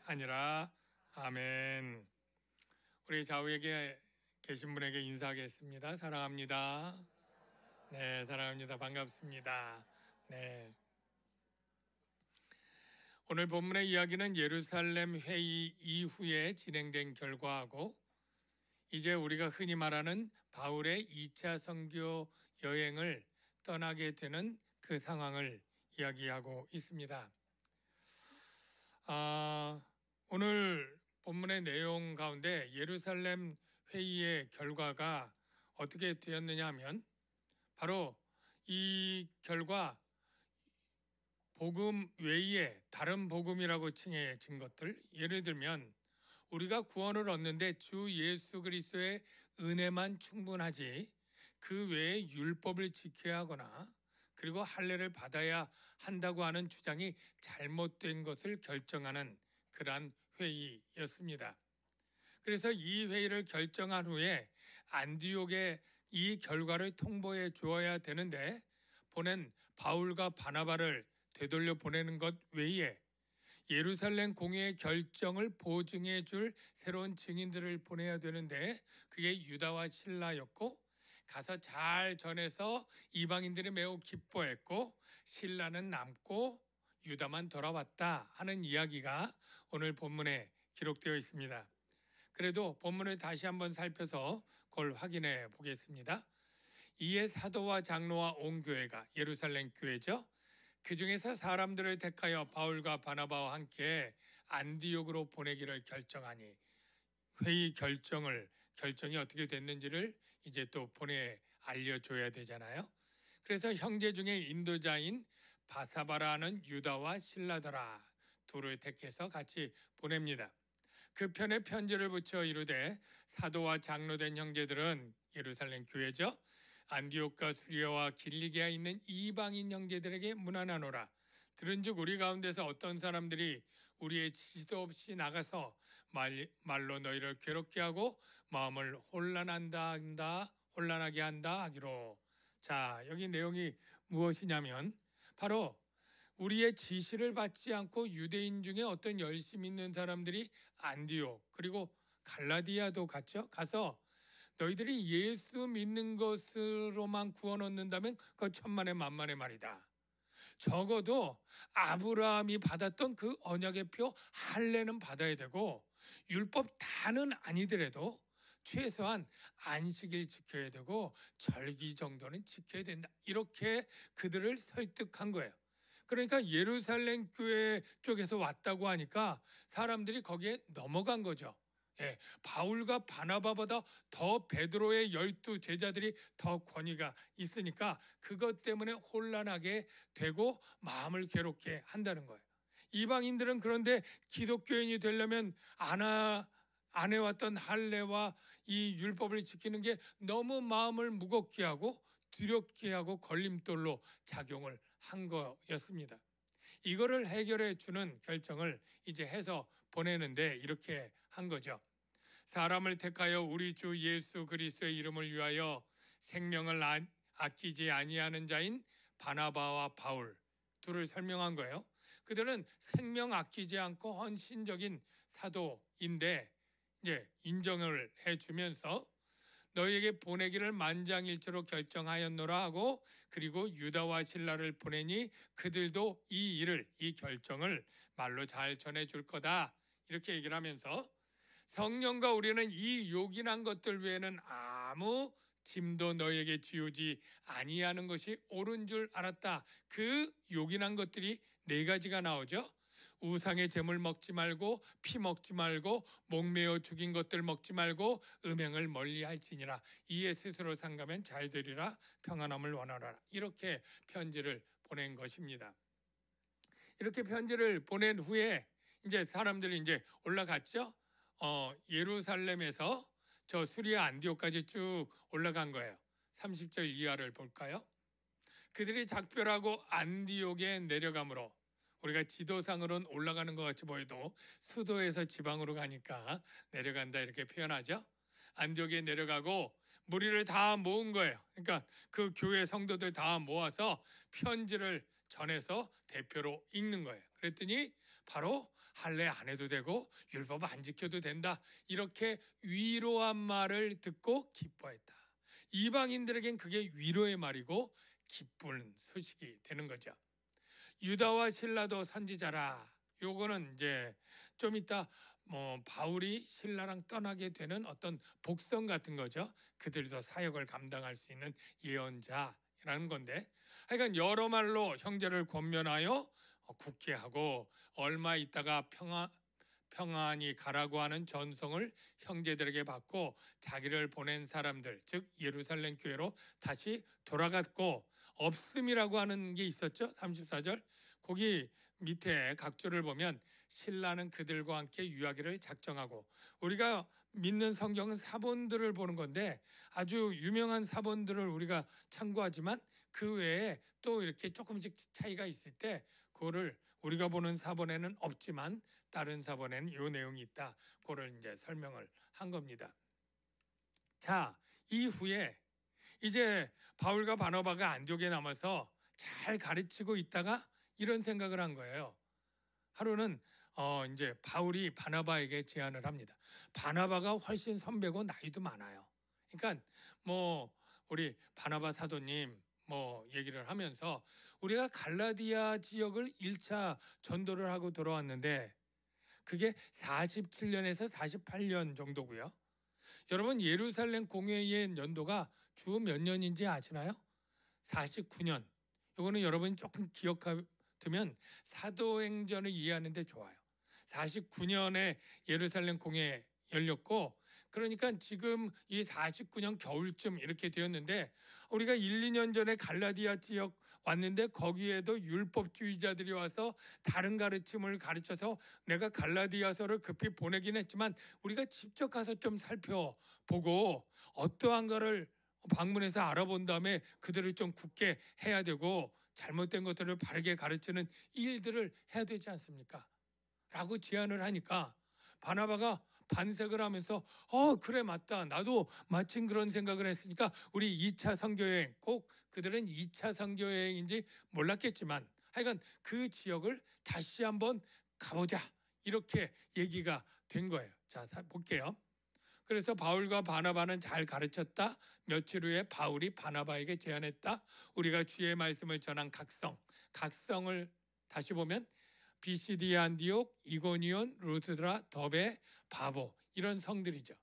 하니라. 아멘. 우리 좌우에 계신 분에게 인사하겠습니다. 사랑합니다. 네, 사랑합니다. 반갑습니다. 네. 오늘 본문의 이야기는 예루살렘 회의 이후에 진행된 결과하고 이제 우리가 흔히 말하는 바울의 2차 선교 여행을 떠나게 되는 그 상황을 이야기하고 있습니다. 오늘 본문의 내용 가운데 예루살렘 회의의 결과가 어떻게 되었느냐 하면 바로 이 결과 복음 외에 다른 복음이라고 칭해진 것들, 예를 들면 우리가 구원을 얻는데 주 예수 그리스도의 은혜만 충분하지 그 외에 율법을 지켜야 하거나 그리고 할례를 받아야 한다고 하는 주장이 잘못된 것을 결정하는 그러한 회의였습니다. 그래서 이 회의를 결정한 후에 안디옥에 이 결과를 통보해 주어야 되는데 보낸 바울과 바나바를 되돌려 보내는 것 외에 예루살렘 공회의 결정을 보증해 줄 새로운 증인들을 보내야 되는데 그게 유다와 실라였고 가서 잘 전해서 이방인들이 매우 기뻐했고 실라는 남고 유다만 돌아왔다 하는 이야기가 오늘 본문에 기록되어 있습니다. 그래도 본문을 다시 한번 살펴서 그걸 확인해 보겠습니다. 이에 사도와 장로와 온 교회가 예루살렘 교회죠. 그 중에서 사람들을 택하여 바울과 바나바와 함께 안디옥으로 보내기를 결정하니 회의 결정이 어떻게 됐는지를 이제 또 보내 알려줘야 되잖아요. 그래서 형제 중에 인도자인 바사바라는 유다와 실라더라 둘을 택해서 같이 보냅니다. 그 편에 편지를 붙여 이르되 사도와 장로된 형제들은 예루살렘 교회죠. 안디옥과 수리아와 길리기아에 있는 이방인 형제들에게 문안하노라. 들은즉 우리 가운데서 어떤 사람들이 우리의 지시도 없이 나가서 말로 너희를 괴롭게 하고 마음을 혼란하게 한다 하기로. 자, 여기 내용이 무엇이냐면 바로 우리의 지시를 받지 않고 유대인 중에 어떤 열심 있는 사람들이 안디옥 그리고 갈라디아도 갔죠. 가서 너희들이 예수 믿는 것으로만 구원 얻는다면 그거 천만의 만만의 말이다. 적어도 아브라함이 받았던 그 언약의 표 할례는 받아야 되고 율법 다는 아니더라도 최소한 안식일 지켜야 되고 절기 정도는 지켜야 된다. 이렇게 그들을 설득한 거예요. 그러니까 예루살렘 교회 쪽에서 왔다고 하니까 사람들이 거기에 넘어간 거죠. 예, 바울과 바나바보다 더 베드로의 12 제자들이 더 권위가 있으니까 그것 때문에 혼란하게 되고 마음을 괴롭게 한다는 거예요. 이방인들은 그런데 기독교인이 되려면 안 해왔던 할례와 이 율법을 지키는 게 너무 마음을 무겁게 하고 두렵게 하고 걸림돌로 작용을 한 거였습니다. 이거를 해결해 주는 결정을 이제 해서 보내는데 이렇게 한 거죠. 사람을 택하여 우리 주 예수 그리스도의 이름을 위하여 생명을 아끼지 아니하는 자인 바나바와 바울 둘을 설명한 거예요. 그들은 생명 아끼지 않고 헌신적인 사도인데 이제 인정을 해주면서 너희에게 보내기를 만장일치로 결정하였노라 하고 그리고 유다와 실라를 보내니 그들도 이 결정을 말로 잘 전해줄 거다 이렇게 얘기를 하면서 성령과 우리는 이 요긴한 것들 외에는 아무 짐도 너희에게 지우지 아니하는 것이 옳은 줄 알았다. 그 요긴한 것들이 4가지가 나오죠. 우상의 제물 먹지 말고 피 먹지 말고 목매어 죽인 것들 먹지 말고 음행을 멀리할지니라. 이에 스스로 상가면 잘 되리라. 평안함을 원하라. 이렇게 편지를 보낸 것입니다. 이렇게 편지를 보낸 후에 이제 사람들이 이제 올라갔죠. 예루살렘에서 저 수리아 안디옥까지 쭉 올라간 거예요. 30절 이하를 볼까요? 그들이 작별하고 안디옥에 내려가므로 우리가 지도상으로는 올라가는 것 같이 보여도 수도에서 지방으로 가니까 내려간다 이렇게 표현하죠. 안디옥에 내려가고 무리를 다 모은 거예요. 그러니까 그 교회 성도들 다 모아서 편지를 전해서 대표로 읽는 거예요. 그랬더니 바로 할례 안 해도 되고 율법 안 지켜도 된다. 이렇게 위로한 말을 듣고 기뻐했다. 이방인들에겐 그게 위로의 말이고 기쁜 소식이 되는 거죠. 유다와 실라도 선지자라. 요거는 이제 좀 이따 바울이 신라랑 떠나게 되는 어떤 복선 같은 거죠. 그들도 사역을 감당할 수 있는 예언자라는 건데, 하여간 여러 말로 형제를 권면하여 굳게 하고 얼마 있다가 평안히 가라고 하는 전성을 형제들에게 받고 자기를 보낸 사람들, 즉 예루살렘 교회로 다시 돌아갔고, 없음이라고 하는 게 있었죠. 34절 거기 밑에 각조를 보면 신라는 그들과 함께 유하기를 작정하고, 우리가 믿는 성경은 사본들을 보는 건데 아주 유명한 사본들을 우리가 참고하지만 그 외에 또 이렇게 조금씩 차이가 있을 때 그거를 우리가 보는 사본에는 없지만 다른 사본에는 이 내용이 있다. 그걸 이제 설명을 한 겁니다. 자, 이후에 이제 바울과 바나바가 안디옥에 남아서 잘 가르치고 있다가 이런 생각을 한 거예요. 하루는 이제 바울이 바나바에게 제안을 합니다. 바나바가 훨씬 선배고 나이도 많아요. 그러니까 우리 바나바 사도님 얘기를 하면서 우리가 갈라디아 지역을 1차 전도를 하고 돌아왔는데 그게 47년에서 48년 정도고요. 여러분 예루살렘 공회의 연도가 주 몇 년인지 아시나요? 49년. 이거는 여러분이 조금 기억하면 사도행전을 이해하는 데 좋아요. 49년에 예루살렘 공회 열렸고, 그러니까 지금 이 49년 겨울쯤 이렇게 되었는데, 우리가 1, 2년 전에 갈라디아 지역 왔는데 거기에도 율법주의자들이 와서 다른 가르침을 가르쳐서 내가 갈라디아서를 급히 보내긴 했지만 우리가 직접 가서 좀 살펴보고 어떠한 거를 방문해서 알아본 다음에 그들을 좀 굳게 해야 되고 잘못된 것들을 바르게 가르치는 일들을 해야 되지 않습니까? 라고 제안을 하니까 바나바가 반색을 하면서 그래 맞다. 나도 마침 그런 생각을 했으니까 우리 2차 선교여행, 꼭 그들은 2차 선교여행인지 몰랐겠지만 하여간 그 지역을 다시 한번 가보자. 이렇게 얘기가 된 거예요. 자, 볼게요. 그래서 바울과 바나바는 잘 가르쳤다. 며칠 후에 바울이 바나바에게 제안했다. 우리가 주의 말씀을 전한 각성을 다시 보면 비시디아 안디옥, 이고니온, 루스드라, 더베, 바보 이런 성들이죠.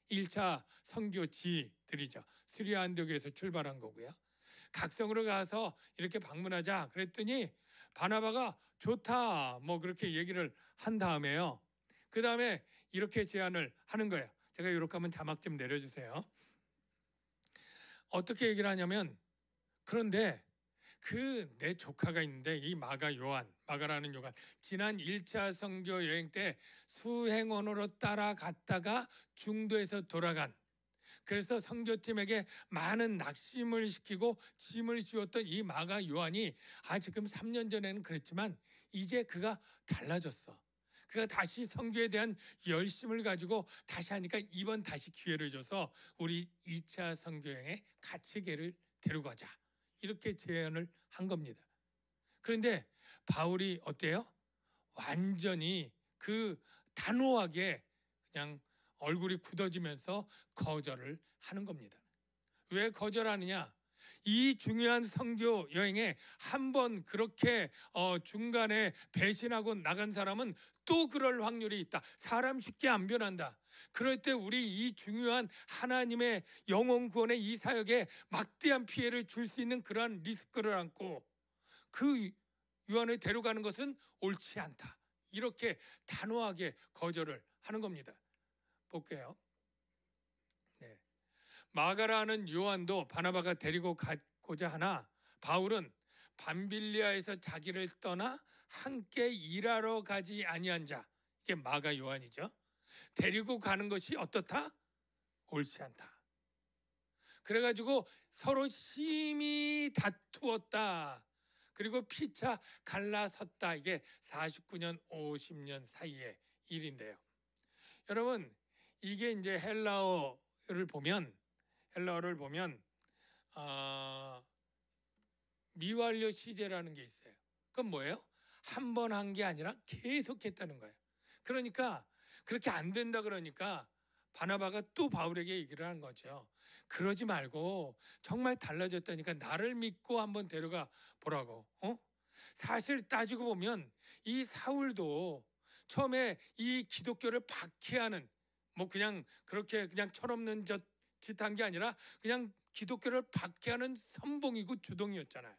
1차 선교지들이죠. 수리아 안디옥에서 출발한 거고요. 각성으로 가서 이렇게 방문하자 그랬더니 바나바가 좋다 그렇게 얘기를 한 다음에요. 그 다음에 이렇게 제안을 하는 거예요. 제가 이렇게 하면 자막 좀 내려주세요. 어떻게 얘기를 하냐면, 그런데 내 조카가 있는데 이 마가라는 요한 지난 1차 선교 여행 때 수행원으로 따라갔다가 중도에서 돌아간, 그래서 선교팀에게 많은 낙심을 시키고 짐을 씌웠던 이 마가 요한이 지금 3년 전에는 그랬지만 이제 그가 달라졌어. 그가 다시 선교에 대한 열심을 가지고 다시 하니까 이번 다시 기회를 줘서 우리 2차 선교여행에 같이 걔를 데리고 가자. 이렇게 제안을 한 겁니다. 그런데 바울이 어때요? 완전히 단호하게 그냥 얼굴이 굳어지면서 거절을 하는 겁니다. 왜 거절하느냐? 이 중요한 선교 여행에 한번 그렇게 중간에 배신하고 나간 사람은 또 그럴 확률이 있다. 사람 쉽게 안 변한다. 그럴 때 우리 이 중요한 하나님의 영혼 구원의 이 사역에 막대한 피해를 줄 수 있는 그러한 리스크를 안고 그 요한을 데려가는 것은 옳지 않다. 이렇게 단호하게 거절을 하는 겁니다. 볼게요. 네. 마가라는 요한도 바나바가 데리고 가고자 하나 바울은 밤빌리아에서 자기를 떠나 함께 일하러 가지 아니한 자, 이게 마가 요한이죠. 데리고 가는 것이 어떻다? 옳지 않다. 그래가지고 서로 심히 다투었다. 그리고 피차 갈라섰다. 이게 49년 50년 사이의 일인데요. 여러분, 이게 이제 헬라어를 보면 미완료 시제라는 게 있어요. 그건 뭐예요? 한 번 한 게 아니라 계속 했다는 거예요. 그러니까 그렇게 안 된다 그러니까 바나바가 또 바울에게 얘기를 한 거죠. 그러지 말고 정말 달라졌다니까 나를 믿고 한번 데려가 보라고. 사실 따지고 보면 이 사울도 처음에 이 기독교를 박해하는, 뭐 그냥 그렇게 그냥 철없는 짓한 게 아니라 그냥 기독교를 박해하는 선봉이고 주동이었잖아요.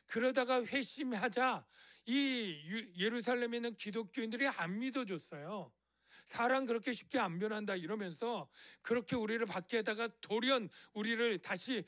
그러다가 회심하자 이 예루살렘에 있는 기독교인들이 안 믿어줬어요. 사람 그렇게 쉽게 안 변한다 이러면서 그렇게 우리를 박해하다가 돌연 우리를 다시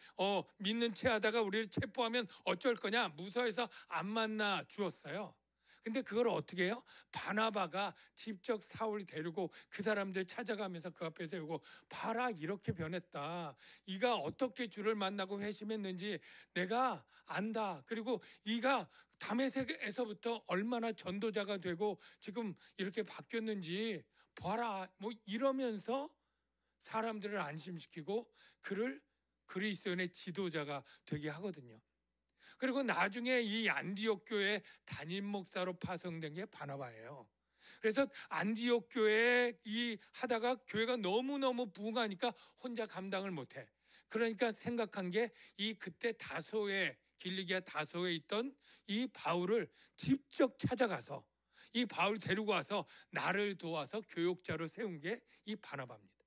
믿는 채 하다가 우리를 체포하면 어쩔 거냐 무서워해서 안 만나 주었어요. 근데 그걸 어떻게 해요? 바나바가 직접 사울 데리고 그 사람들 찾아가면서 그 앞에 세우고, 봐라 이렇게 변했다, 이가 어떻게 주를 만나고 회심했는지 내가 안다, 그리고 이가 다메섹에서부터 얼마나 전도자가 되고 지금 이렇게 바뀌었는지 봐라, 뭐 이러면서 사람들을 안심시키고 그를 그리스도인의 지도자가 되게 하거든요. 그리고 나중에 이 안디옥 교회 담임 목사로 파송된 게 바나바예요. 그래서 안디옥 교회에 이 하다가 교회가 너무너무 부흥하니까 혼자 감당을 못해. 그러니까 생각한 게 이 그때 다소에 길리기아 다소에 있던 이 바울을 직접 찾아가서 이 바울 데리고 와서 나를 도와서 교육자로 세운 게 이 바나바입니다.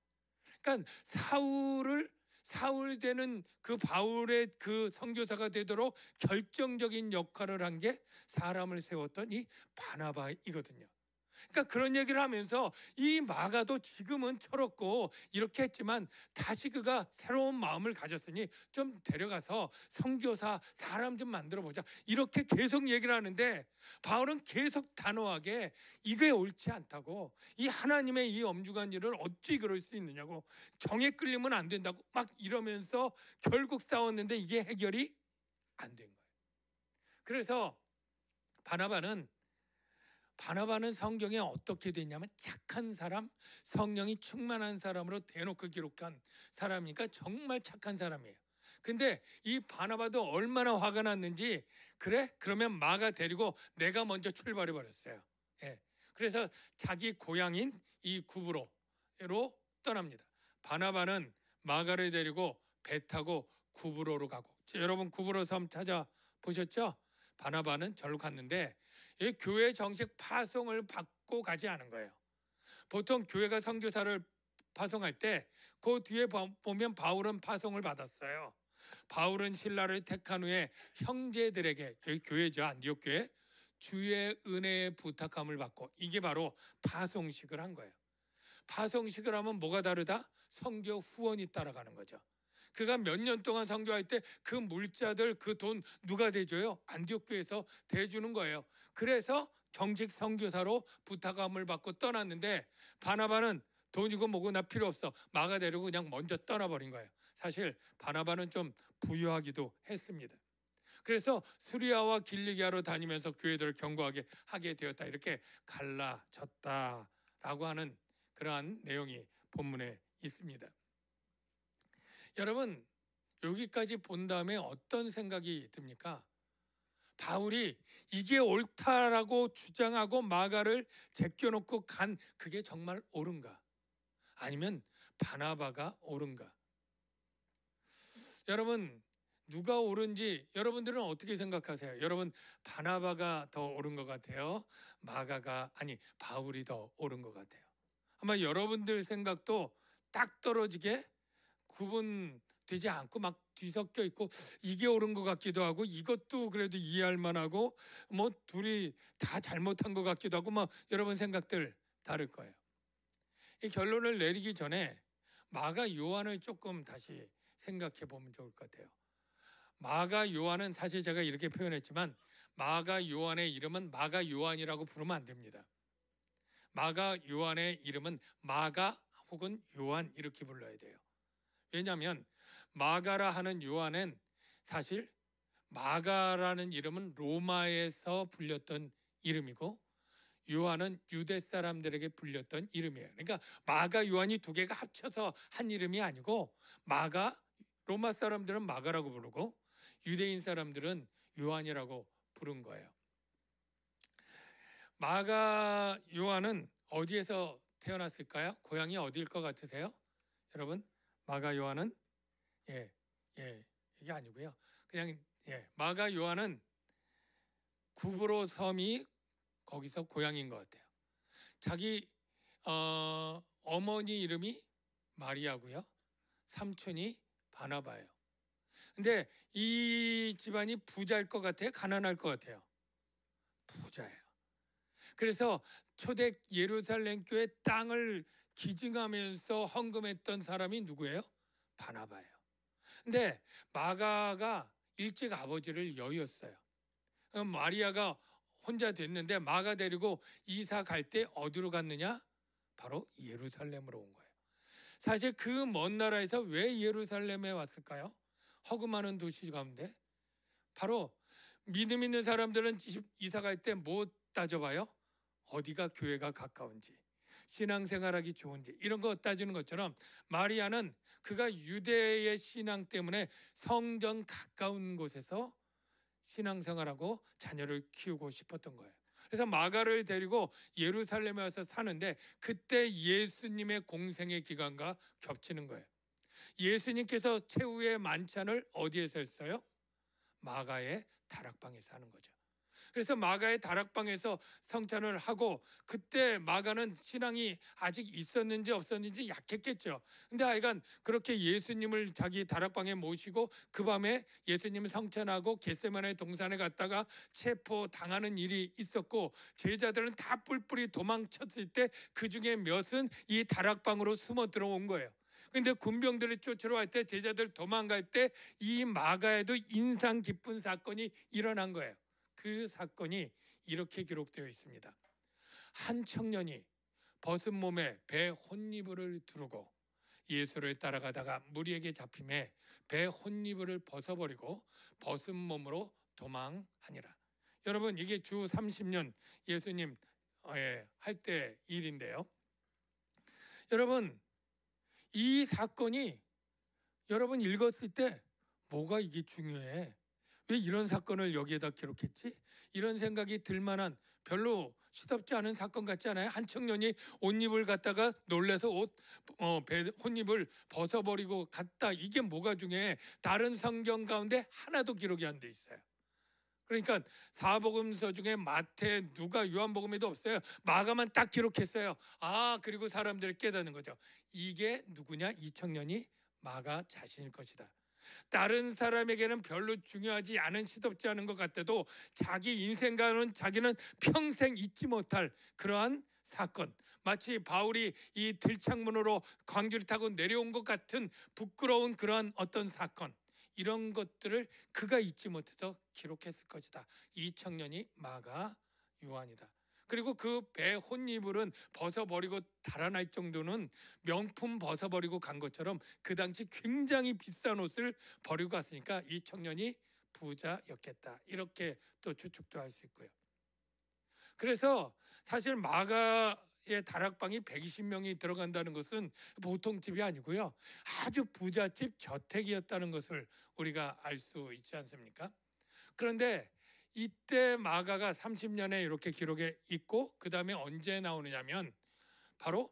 그러니까 사울 되는 그 바울의 그 선교사가 되도록 결정적인 역할을 한 게 사람을 세웠던 이 바나바이거든요. 그러니까 그런 얘기를 하면서 이 마가도 지금은 철없고 이렇게 했지만 다시 그가 새로운 마음을 가졌으니 좀 데려가서 선교사 사람 좀 만들어 보자, 이렇게 계속 얘기를 하는데 바울은 계속 단호하게 이게 옳지 않다고, 이 하나님의 이 엄중한 일을 어찌 그럴 수 있느냐고, 정에 끌리면 안 된다고 막 이러면서 결국 싸웠는데 이게 해결이 안 된 거예요. 그래서 바나바는 성경에 어떻게 되냐면 착한 사람, 성령이 충만한 사람으로 대놓고 기록한 사람이니까 정말 착한 사람이에요. 근데 이 바나바도 얼마나 화가 났는지, 그래? 그러면 마가 데리고 내가 먼저 출발해 버렸어요. 예. 그래서 자기 고향인 이 구브로로 떠납니다. 바나바는 마가를 데리고 배 타고 구브로로 가고, 여러분 구브로 섬 찾아보셨죠? 바나바는 절로 갔는데 이 교회 정식 파송을 받고 가지 않은 거예요. 보통 교회가 선교사를 파송할 때 그 뒤에 보면 바울은 파송을 받았어요. 바울은 신라를 택한 후에 형제들에게, 여기 교회죠, 안디옥 교회, 주의 은혜의 부탁함을 받고, 이게 바로 파송식을 한 거예요. 파송식을 하면 뭐가 다르다? 선교 후원이 따라가는 거죠. 그가 몇 년 동안 선교할 때 그 물자들 그 돈 누가 대줘요? 안디옥 교회에서 대주는 거예요. 그래서 정식 선교사로 부탁함을 받고 떠났는데 바나바는 돈이고 뭐고 나 필요 없어, 마가 데리고 그냥 먼저 떠나버린 거예요. 사실 바나바는 좀 부유하기도 했습니다. 그래서 수리아와 길리기아로 다니면서 교회들을 견고하게 하게 되었다, 이렇게 갈라졌다라고 하는 그러한 내용이 본문에 있습니다. 여러분, 여기까지 본 다음에 어떤 생각이 듭니까? 바울이 이게 옳다라고 주장하고 마가를 제껴놓고 간 그게 정말 옳은가? 아니면 바나바가 옳은가? 여러분, 누가 옳은지 여러분들은 어떻게 생각하세요? 여러분, 바나바가 더 옳은 것 같아요? 바울이 더 옳은 것 같아요? 아마 여러분들 생각도 딱 떨어지게 구분되지 않고 막 뒤섞여 있고, 이게 옳은 것 같기도 하고 이것도 그래도 이해할 만하고 뭐 둘이 다 잘못한 것 같기도 하고, 막 여러분 생각들 다를 거예요. 이 결론을 내리기 전에 마가 요한을 조금 다시 생각해 보면 좋을 것 같아요. 마가 요한은 사실 제가 이렇게 표현했지만 마가 요한의 이름은 마가 요한이라고 부르면 안 됩니다. 마가 요한의 이름은 마가 혹은 요한 이렇게 불러야 돼요. 왜냐하면 마가라 하는 요한은 사실 마가라는 이름은 로마에서 불렸던 이름이고 요한은 유대 사람들에게 불렸던 이름이에요. 그러니까 마가 요한이 두 개가 합쳐서 한 이름이 아니고, 마가 로마 사람들은 마가라고 부르고 유대인 사람들은 요한이라고 부른 거예요. 마가 요한은 어디에서 태어났을까요? 고향이 어디일 것 같으세요? 여러분, 마가 요한은 예, 이게 아니고요. 그냥 마가 요한은 구브로 섬이 거기서 고향인 것 같아요. 자기 어머니 이름이 마리아고요. 삼촌이 바나바예요. 근데 이 집안이 부자일 것 같아요? 가난할 것 같아요? 부자예요. 그래서 초대 예루살렘 교회 땅을 기증하면서 헌금했던 사람이 누구예요? 바나바예요. 근데 마가가 일찍 아버지를 여의었어요. 그럼 마리아가 혼자 됐는데 마가 데리고 이사 갈 때 어디로 갔느냐? 바로 예루살렘으로 온 거예요. 사실 그 먼 나라에서 왜 예루살렘에 왔을까요? 허금하는 도시 가운데 바로 믿음 있는 사람들은 이사 갈 때 뭐 따져봐요? 어디가 교회가 가까운지, 신앙생활하기 좋은지 이런 거 따지는 것처럼 마리아는 그가 유대의 신앙 때문에 성전 가까운 곳에서 신앙생활하고 자녀를 키우고 싶었던 거예요. 그래서 마가를 데리고 예루살렘에 와서 사는데 그때 예수님의 공생의 기간과 겹치는 거예요. 예수님께서 최후의 만찬을 어디에서 했어요? 마가의 다락방에서 하는 거죠. 그래서 마가의 다락방에서 성찬을 하고 그때 마가는 신앙이 아직 있었는지 없었는지 약했겠죠. 근데 하여간 그렇게 예수님을 자기 다락방에 모시고 그 밤에 예수님 성찬하고 겟세마네 동산에 갔다가 체포당하는 일이 있었고 제자들은 다 뿔뿔이 도망쳤을 때 그중에 몇은 이 다락방으로 숨어 들어온 거예요. 근데 군병들이 쫓으러 갈 때 제자들 도망갈 때 이 마가에도 인상 깊은 사건이 일어난 거예요. 그 사건이 이렇게 기록되어 있습니다. 한 청년이 벗은 몸에 배 혼니부를 두르고 예수를 따라가다가 무리에게 잡힘에 배 혼니부를 벗어버리고 벗은 몸으로 도망하니라. 여러분 이게 주 30년 예수님 할 때 일인데요. 여러분 이 사건이 여러분 읽었을 때 뭐가 이게 중요해? 왜 이런 사건을 여기에다 기록했지? 이런 생각이 들 만한 별로 시덥지 않은 사건 같지 않아요? 한 청년이 옷입을 갖다가 놀래서 옷입을 벗어버리고 갔다. 이게 뭐가 중요해? 다른 성경 가운데 하나도 기록이 안 돼 있어요. 그러니까 사복음서 중에 마태, 누가, 요한복음에도 없어요. 마가만 딱 기록했어요. 그리고 사람들이 깨닫는 거죠. 이게 누구냐? 이 청년이 마가 자신일 것이다. 다른 사람에게는 별로 중요하지 않은 시덥지 않은 것 같아도 자기 인생과는 자기는 평생 잊지 못할 그러한 사건, 마치 바울이 이 들창문으로 광주를 타고 내려온 것 같은 부끄러운 그러한 어떤 사건, 이런 것들을 그가 잊지 못해서 기록했을 것이다. 이 청년이 마가 요한이다. 그리고 그 배 혼이불은 벗어버리고 달아날 정도는 명품 벗어버리고 간 것처럼 그 당시 굉장히 비싼 옷을 버리고 갔으니까 이 청년이 부자였겠다. 이렇게 또 추측도 할 수 있고요. 그래서 사실 마가의 다락방이 120명이 들어간다는 것은 보통 집이 아니고요. 아주 부잣집 저택이었다는 것을 우리가 알 수 있지 않습니까? 그런데 이때 마가가 30년에 이렇게 기록에 있고 그 다음에 언제 나오느냐면 바로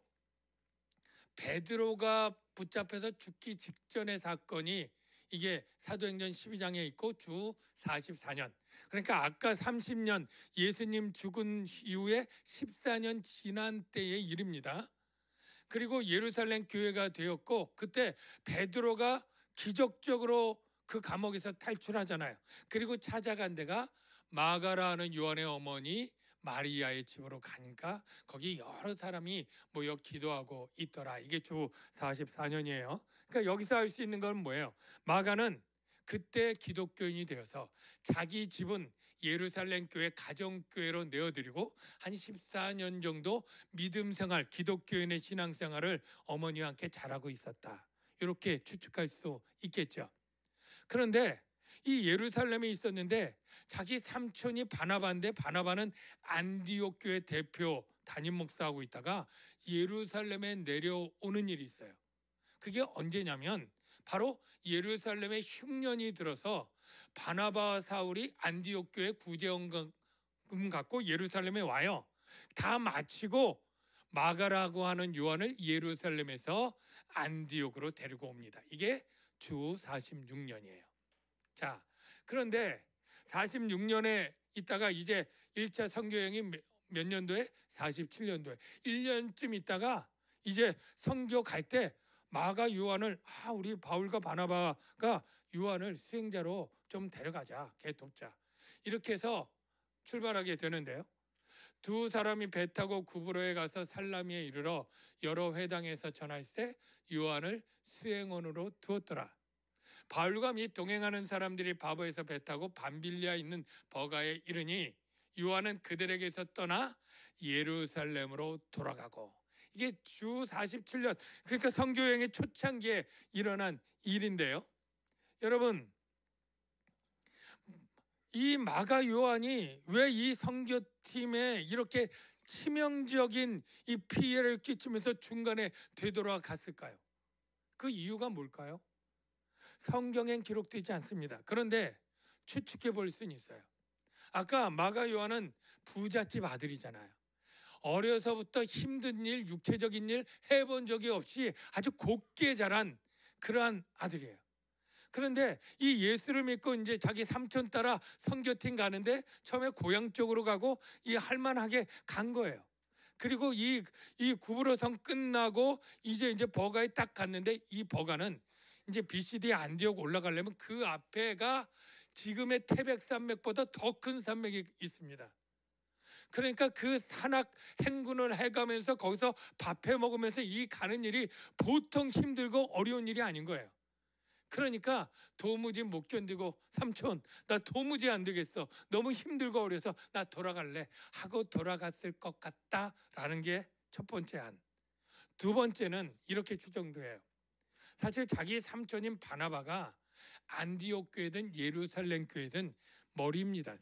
베드로가 붙잡혀서 죽기 직전의 사건이 이게 사도행전 12장에 있고 주 44년, 그러니까 아까 30년 예수님 죽은 이후에 14년 지난 때의 일입니다. 그리고 예루살렘 교회가 되었고 그때 베드로가 기적적으로 그 감옥에서 탈출하잖아요. 그리고 찾아간 데가 마가라는 요한의 어머니 마리아의 집으로 가니까 거기 여러 사람이 모여 기도하고 있더라. 이게 주 44년이에요. 그러니까 여기서 알 수 있는 건 뭐예요? 마가는 그때 기독교인이 되어서 자기 집은 예루살렘 교회 가정교회로 내어드리고 한 14년 정도 믿음 생활, 기독교인의 신앙 생활을 어머니와 함께 잘하고 있었다. 이렇게 추측할 수 있겠죠. 그런데 이 예루살렘에 있었는데 자기 삼촌이 바나바인데 바나바는 안디옥 교회 대표 담임 목사하고 있다가 예루살렘에 내려오는 일이 있어요. 그게 언제냐면 바로 예루살렘에 흉년이 들어서 바나바와 사울이 안디옥 교회 구제원금 갖고 예루살렘에 와요. 다 마치고 마가라고 하는 요한을 예루살렘에서 안디옥으로 데리고 옵니다. 이게 주 46년이에요. 자, 그런데 46년에 있다가 이제 1차 선교여행이 몇 년도에? 47년도에 1년쯤 있다가 이제 선교 갈 때 마가 요한을 우리 바울과 바나바가 요한을 수행자로 좀 데려가자, 걔 돕자, 이렇게 해서 출발하게 되는데요. 두 사람이 배 타고 구브로에 가서 살라미에 이르러 여러 회당에서 전할 때 요한을 수행원으로 두었더라. 바울과 및 동행하는 사람들이 바보에서 배 타고 밤빌리아 있는 버가에 이르니 요한은 그들에게서 떠나 예루살렘으로 돌아가고, 이게 주 47년, 그러니까 선교여행의 초창기에 일어난 일인데요. 여러분, 이 마가 요한이 왜 이 선교팀에 이렇게 치명적인 이 피해를 끼치면서 중간에 되돌아갔을까요? 그 이유가 뭘까요? 성경엔 기록되지 않습니다. 그런데 추측해 볼 수는 있어요. 아까 마가 요한은 부잣집 아들이잖아요. 어려서부터 힘든 일, 육체적인 일 해본 적이 없이 아주 곱게 자란 그러한 아들이에요. 그런데 이 예수를 믿고 이제 자기 삼촌 따라 선교팀 가는데 처음에 고향 쪽으로 가고 이 할만하게 간 거예요. 그리고 이 구브로성 끝나고 이제 버가에 딱 갔는데, 이 버가는 이제 BCD 안디옥 올라가려면 그 앞에가 지금의 태백산맥보다 더 큰 산맥이 있습니다. 그러니까 그 산악 행군을 해가면서 거기서 밥해 먹으면서 이 가는 일이 보통 힘들고 어려운 일이 아닌 거예요. 그러니까 도무지 못 견디고 삼촌, 나 도무지 안 되겠어, 너무 힘들고 어려서 나 돌아갈래 하고 돌아갔을 것 같다라는 게 첫 번째 안. 두 번째는 이렇게 추정돼요. 사실 자기 삼촌인 바나바가 안디옥 교회든 예루살렘 교회든 머리입니다.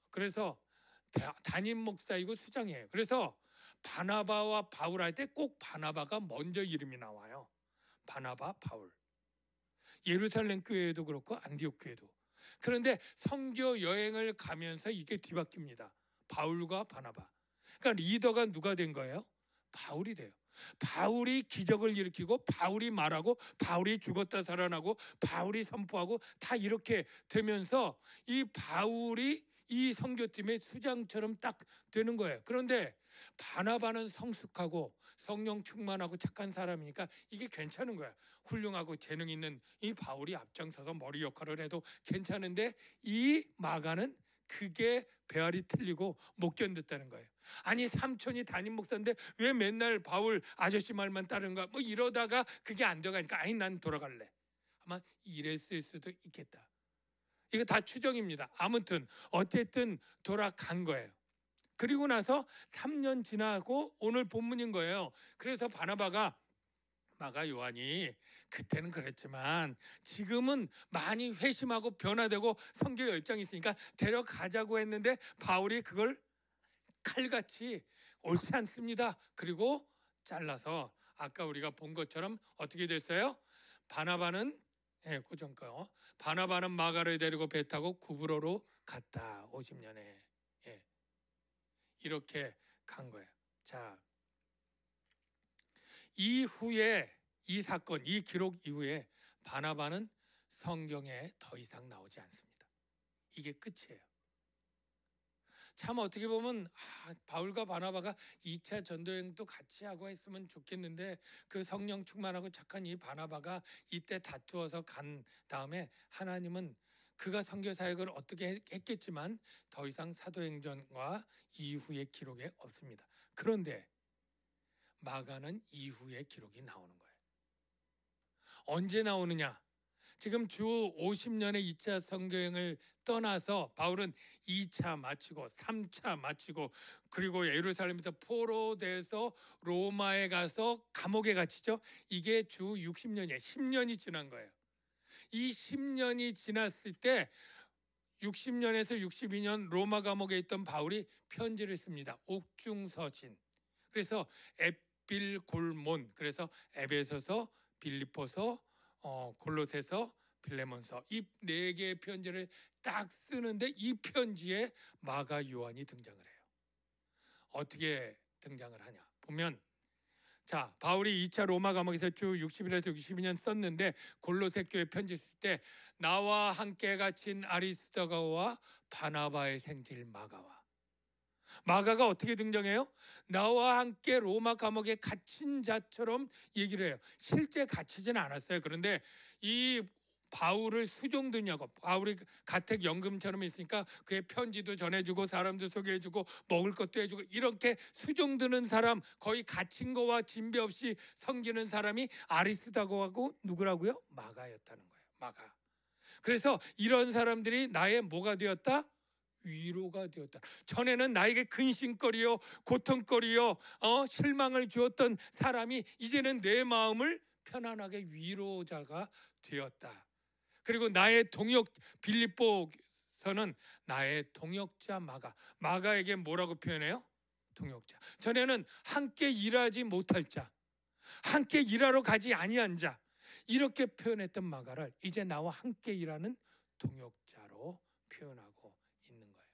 그래서 담임 목사이고 수장이에요. 그래서 바나바와 바울 할 때 꼭 바나바가 먼저 이름이 나와요. 바나바, 바울. 예루살렘 교회도 그렇고 안디옥 교회도. 그런데 선교 여행을 가면서 이게 뒤바뀝니다. 바울과 바나바. 그러니까 리더가 누가 된 거예요? 바울이 돼요. 바울이 기적을 일으키고 바울이 말하고 바울이 죽었다 살아나고 바울이 선포하고 다 이렇게 되면서 이 바울이 이 선교팀의 수장처럼 딱 되는 거예요. 그런데 바나바는 성숙하고 성령 충만하고 착한 사람이니까 이게 괜찮은 거야. 훌륭하고 재능 있는 이 바울이 앞장서서 머리 역할을 해도 괜찮은데, 이 마가는 그게 배알이 틀리고 못 견뎠다는 거예요. 아니, 삼촌이 담임 목사인데 왜 맨날 바울 아저씨 말만 따르는가, 뭐 이러다가 그게 안 돼가니까 아니 난 돌아갈래, 아마 이랬을 수도 있겠다. 이거 다 추정입니다. 아무튼 어쨌든 돌아간 거예요. 그리고 나서 3년 지나고 오늘 본문인 거예요. 그래서 바나바가 마가 요한이 그때는 그랬지만 지금은 많이 회심하고 변화되고 선교 열정이 있으니까 데려가자고 했는데 바울이 그걸 칼같이 옳지 않습니다. 그리고 잘라서 아까 우리가 본 것처럼 어떻게 됐어요? 바나바는 고정가요. 바나바는 마가를 데리고 배 타고 구브로로 갔다. 50년에 이렇게 간 거예요. 자, 이후에 이 사건, 이 기록 이후에 바나바는 성경에 더 이상 나오지 않습니다. 이게 끝이에요. 참 어떻게 보면 바울과 바나바가 2차 전도여행도 같이 하고 했으면 좋겠는데 그 성령 충만하고 착한 이 바나바가 이때 다투어서 간 다음에 하나님은 그가 선교 사역을 어떻게 했겠지만 더 이상 사도행전과 이후의 기록에 없습니다. 그런데 마가는 이후의 기록이 나오는 거예요. 언제 나오느냐? 지금 주 50년의 2차 선교여행을 떠나서 바울은 2차 마치고 3차 마치고 그리고 예루살렘에서 포로돼서 로마에 가서 감옥에 갇히죠. 이게 주 60년이에요. 10년이 지난 거예요. 이 10년이 지났을 때 60년에서 62년 로마 감옥에 있던 바울이 편지를 씁니다. 옥중서신. 그래서 에필골몬, 그래서 에베소서, 빌립보서, 골로새서, 빌레몬서, 이 네 개의 편지를 딱 쓰는데 이 편지에 마가 요한이 등장을 해요. 어떻게 등장을 하냐 보면, 자, 바울이 2차 로마 감옥에서 주 60일에서 62년 썼는데 골로새 교회 편지 쓸 때 나와 함께 갇힌 아리스도가와 바나바의 생질 마가가 어떻게 등장해요? 나와 함께 로마 감옥에 갇힌 자처럼 얘기를 해요. 실제 갇히진 않았어요. 그런데 이 바울을 수종드냐고, 바울이 가택연금처럼 있으니까 그의 편지도 전해주고 사람도 소개해주고 먹을 것도 해주고 이렇게 수종드는 사람, 거의 갇힌 거와 진배 없이 섬기는 사람이 아리스다고하고 누구라고요? 마가였다는 거예요. 마가. 그래서 이런 사람들이 나의 뭐가 되었다? 위로가 되었다. 전에는 나에게 근심거리요 고통거리요 실망을 주었던 사람이 이제는 내 마음을 편안하게 위로자가 되었다. 그리고 나의 동역, 빌립보서는 나의 동역자 마가에게 뭐라고 표현해요? 동역자. 전에는 함께 일하지 못할 자, 함께 일하러 가지 아니한 자, 이렇게 표현했던 마가를 이제 나와 함께 일하는 동역자로 표현하고 있는 거예요.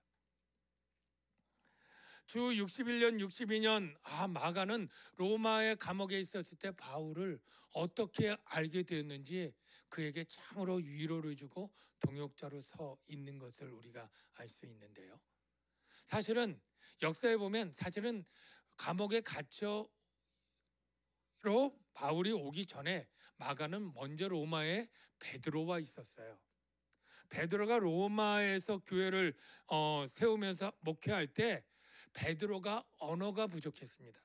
주 61년 62년 마가는 로마의 감옥에 있었을 때 바울을 어떻게 알게 되었는지 그에게 참으로 위로를 주고 동역자로 서 있는 것을 우리가 알 수 있는데요. 사실은 역사에 보면 사실은 감옥에 갇혀로 바울이 오기 전에 마가는 먼저 로마에 베드로와 있었어요. 베드로가 로마에서 교회를 세우면서 목회할 때 베드로가 언어가 부족했습니다.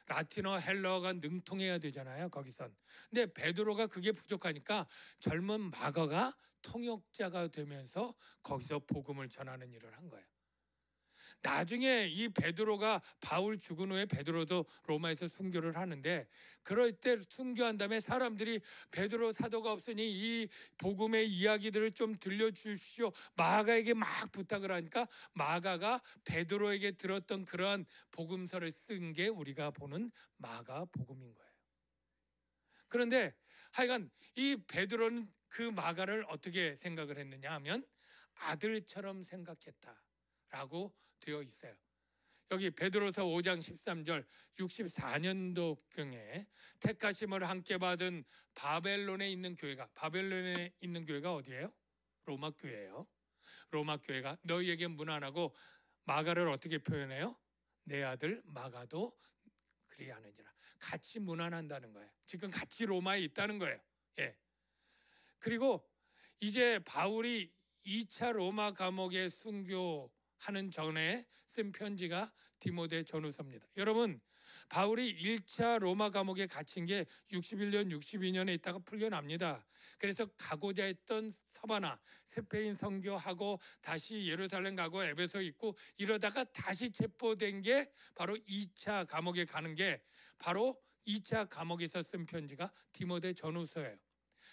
라틴어, 헬라어가 능통해야 되잖아요, 거기선. 근데 베드로가 그게 부족하니까 젊은 마가가 통역자가 되면서 거기서 복음을 전하는 일을 한 거예요. 나중에 이 베드로가 바울 죽은 후에 베드로도 로마에서 순교를 하는데, 그럴 때 순교한 다음에 사람들이 베드로 사도가 없으니 이 복음의 이야기들을 좀 들려주십시오 마가에게 막 부탁을 하니까 마가가 베드로에게 들었던 그러한 복음서를 쓴 게 우리가 보는 마가 복음인 거예요. 그런데 하여간 이 베드로는 그 마가를 어떻게 생각을 했느냐 하면 아들처럼 생각했다라고 되어 있어요. 여기 베드로서 5장 13절 64년도경에 택하심을 함께 받은 바벨론에 있는 교회가 어디예요? 로마 교회예요. 로마 교회가 너희에게 문안하고, 마가를 어떻게 표현해요? 내 아들 마가도 그리하느니라. 같이 문안한다는 거예요. 지금 같이 로마에 있다는 거예요. 예. 그리고 이제 바울이 2차 로마 감옥에 순교하는 전에 쓴 편지가 디모데 전후서입니다. 여러분, 바울이 1차 로마 감옥에 갇힌 게 61년 62년에 있다가 풀려납니다. 그래서 가고자 했던 서바나 스페인 선교하고 다시 예루살렘 가고 에베소 있고 이러다가 다시 체포된 게 바로 2차 감옥에 가는 게 바로 2차 감옥에서 쓴 편지가 디모데 전후서예요.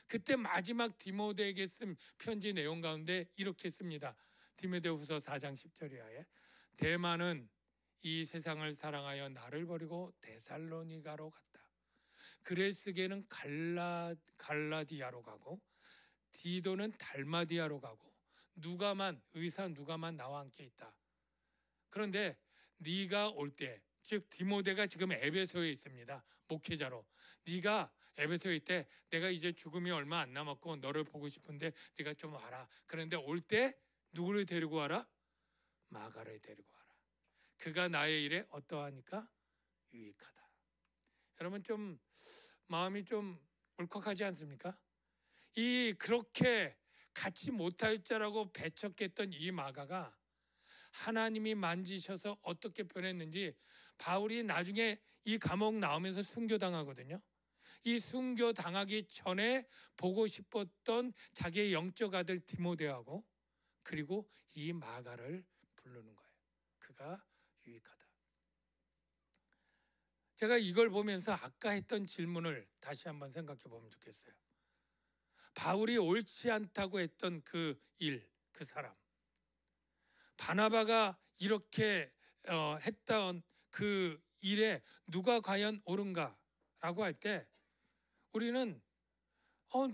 그때 마지막 디모데에게 쓴 편지 내용 가운데 이렇게 씁니다. 디모데후서 4장 10절 이하에 데마는 이 세상을 사랑하여 나를 버리고 데살로니가로 갔다. 그레스게는 갈라디아로 가고 디도는 달마디아로 가고 의사 누가만 나와 함께 있다. 그런데 네가 올 때, 즉 디모데가 지금 에베소에 있습니다. 목회자로. 네가 에베소에 있을 때 내가 이제 죽음이 얼마 안 남았고 너를 보고 싶은데 네가 좀 와라. 그런데 올 때 누구를 데리고 와라? 마가를 데리고 와라. 그가 나의 일에 어떠하니까? 유익하다. 여러분, 좀 마음이 좀 울컥하지 않습니까? 이 그렇게 같이 못할 자라고 배척했던 이 마가가 하나님이 만지셔서 어떻게 변했는지, 바울이 나중에 이 감옥 나오면서 순교당하거든요. 이 순교당하기 전에 보고 싶었던 자기의 영적 아들 디모데하고 그리고 이 마가를 부르는 거예요. 그가 유익하다. 제가 이걸 보면서 아까 했던 질문을 다시 한번 생각해 보면 좋겠어요. 바울이 옳지 않다고 했던 그 일, 그 사람, 바나바가 이렇게 했던 그 일에 누가 과연 옳은가라고 할 때 우리는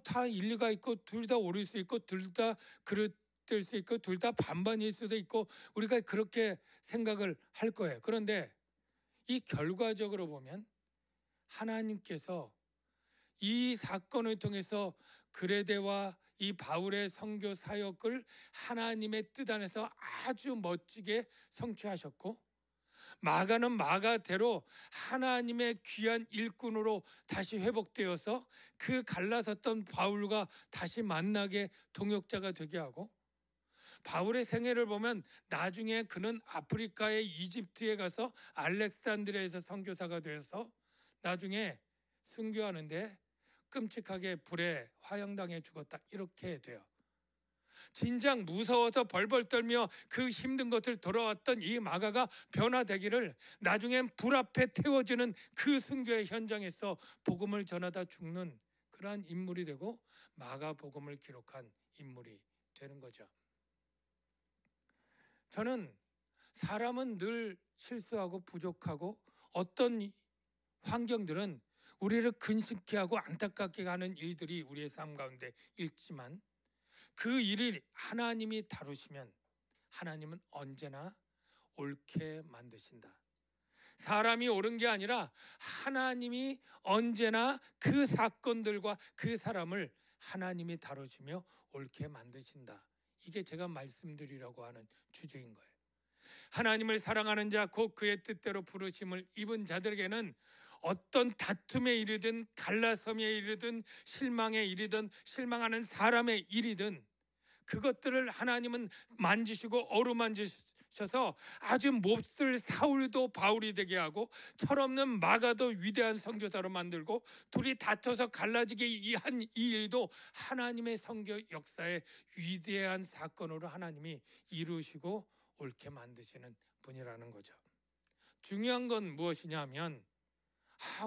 다 일리가 있고 둘 다 옳을 수 있고 둘 다 그릇될 수 있고 둘 다 반반일 수도 있고 우리가 그렇게 생각을 할 거예요. 그런데 이 결과적으로 보면 하나님께서 이 사건을 통해서 그레데와 이 바울의 선교 사역을 하나님의 뜻 안에서 아주 멋지게 성취하셨고, 마가는 마가대로 하나님의 귀한 일꾼으로 다시 회복되어서 그 갈라섰던 바울과 다시 만나게 동역자가 되게 하고, 바울의 생애를 보면 나중에 그는 아프리카의 이집트에 가서 알렉산드리아에서 선교사가 되어서 나중에 순교하는데 끔찍하게 불에 화형당해 죽었다, 이렇게 돼요. 진작 무서워서 벌벌 떨며 그 힘든 것을 돌아왔던 이 마가가 변화되기를, 나중엔 불 앞에 태워지는 그 순교의 현장에서 복음을 전하다 죽는 그러한 인물이 되고 마가복음을 기록한 인물이 되는 거죠. 저는 사람은 늘 실수하고 부족하고 어떤 환경들은 우리를 근심케 하고 안타깝게 하는 일들이 우리의 삶 가운데 있지만, 그 일을 하나님이 다루시면 하나님은 언제나 옳게 만드신다. 사람이 옳은 게 아니라 하나님이 언제나 그 사건들과 그 사람을 하나님이 다루시며 옳게 만드신다. 이게 제가 말씀드리려고 하는 주제인 거예요. 하나님을 사랑하는 자, 곧 그의 뜻대로 부르심을 입은 자들에게는 어떤 다툼에 이르든 갈라섬에 이르든 실망에 이르든 실망하는 사람의 일이든 그것들을 하나님은 만지시고 어루만지셔서 아주 몹쓸 사울도 바울이 되게 하고 철없는 마가도 위대한 선교사로 만들고, 둘이 다퉈서 갈라지게 한 이 일도 하나님의 선교 역사의 위대한 사건으로 하나님이 이루시고 옳게 만드시는 분이라는 거죠. 중요한 건 무엇이냐 하면,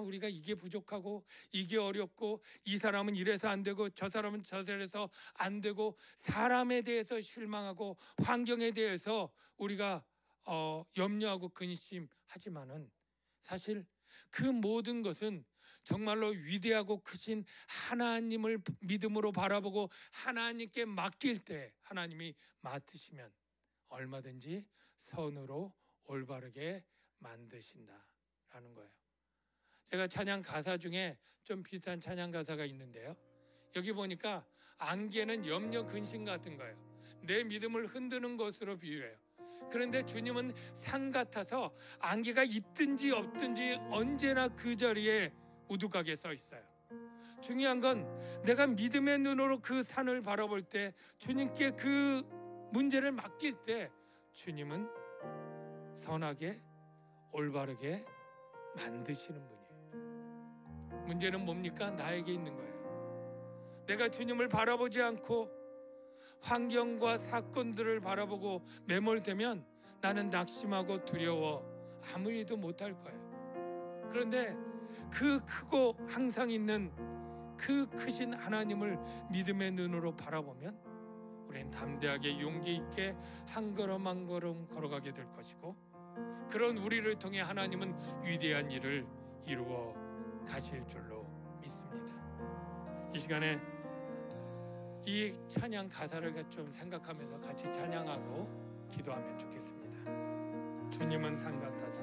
우리가 이게 부족하고 이게 어렵고 이 사람은 이래서 안 되고 저 사람은 저래서 안 되고 사람에 대해서 실망하고 환경에 대해서 우리가 염려하고 근심하지만은, 사실 그 모든 것은 정말로 위대하고 크신 하나님을 믿음으로 바라보고 하나님께 맡길 때 하나님이 맡으시면 얼마든지 선으로 올바르게 만드신다라는 거예요. 제가 찬양 가사 중에 좀 비슷한 찬양 가사가 있는데요, 여기 보니까 안개는 염려 근심 같은 거예요. 내 믿음을 흔드는 것으로 비유해요. 그런데 주님은 산 같아서 안개가 있든지 없든지 언제나 그 자리에 우두하게 서 있어요. 중요한 건 내가 믿음의 눈으로 그 산을 바라볼 때, 주님께 그 문제를 맡길 때 주님은 선하게 올바르게 만드시는 분이에요. 문제는 뭡니까? 나에게 있는 거예요. 내가 주님을 바라보지 않고 환경과 사건들을 바라보고 매몰되면 나는 낙심하고 두려워 아무 일도 못할 거예요. 그런데 그 크고 항상 있는 그 크신 하나님을 믿음의 눈으로 바라보면 우리는 담대하게 용기 있게 한 걸음 한 걸음 걸어가게 될 것이고, 그런 우리를 통해 하나님은 위대한 일을 이루어 가실 줄로 믿습니다. 이 시간에 이 찬양 가사를 좀 생각하면서 같이 찬양하고 기도하면 좋겠습니다. 주님은 산 같아서